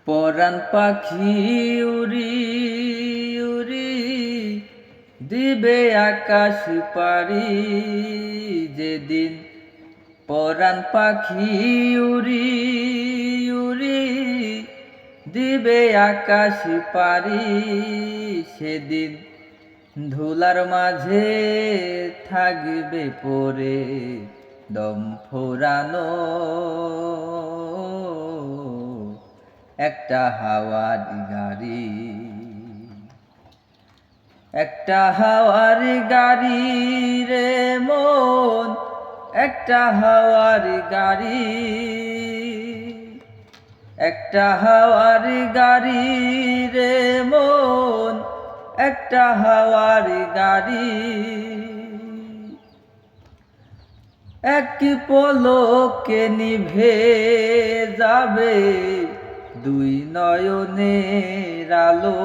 পরাণ পাখি উড়ি উড়ি দিবে আকাশ পারি, যেদিন পরাণ পাখি উড়ি উড়ি দিবে আকাশ পারি, সেদিন ধুলার মাঝে থাকবে পড়ে দম ফোরানো একটা হাওয়ার গাড়ি, একটা হাওয়ার গাড়ি রে মন, একটা হাওয়ার গাড়ি, একটা হাওয়ার গাড়ি রে মন, একটা হাওয়ার গাড়ি। এক পলকে নিভে যাবে দুই নয়নের আলো,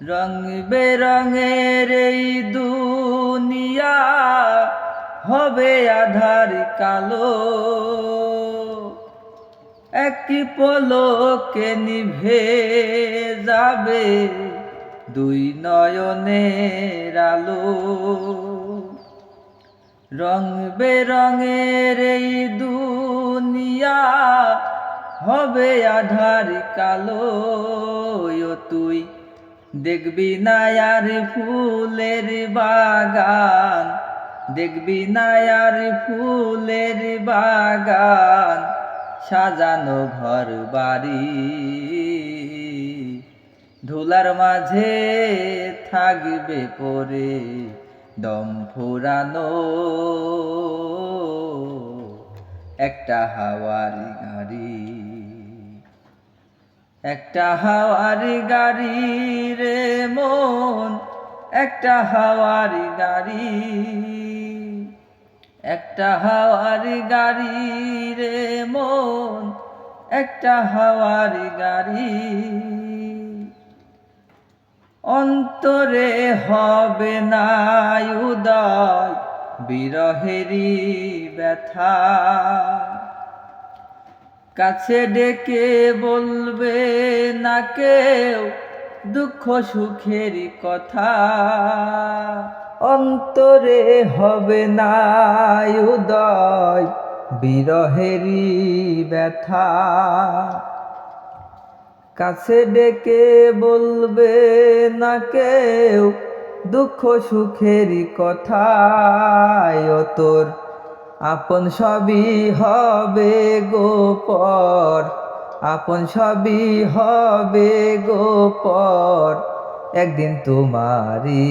রং বেরঙের এই দুনিয়া হবে আধার কালো। এক পলকে নিভে যাবে দুই নয়নের আলো, রং বেরঙের এই দুনিয়া হবে আধার কালো। তুই দেখবি না আর ফুলের বাগান, দেখবি না আর ফুলের বাগান, সাজানো ঘর বাড়ি, ধুলার মাঝে থাকবে পড়ে দম ফুরানো একটা হাওয়ার গাড়ি, একটা হাওয়ার গাড়ি রে মন, একটা হাওয়ার গাড়ি, একটা হাওয়ার গাড়ি রে মন, একটা হাওয়ার গাড়ি। অন্তরে হবে না উদয় বিরহেরই ব্যথা, কাছে ডেকে বলবে না কেউ দুঃখ সুখের কথা। অন্তরে হবে না উদয় বিরহেরই ব্যথা, কাছে ডেকে বলবে না কেউ দুঃখ সুখের কথা। তোর আপন সবই হবে গোপর, আপন সবই হবে গোপর, একদিন তোমারি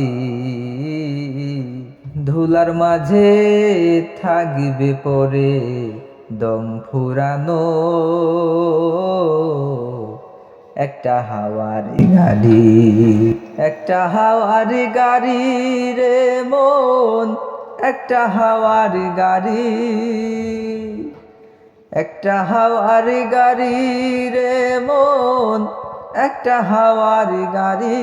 ধুলার মাঝে থাকবে পড়ে দম ফুরানো একটা হাওয়ার গাড়ি, একটা হাওয়ার গাড়ি রে মন, একটা হাওয়ার গাড়ি, একটা হাওয়ার গাড়ি রে মন, একটা হাওয়ার গাড়ি।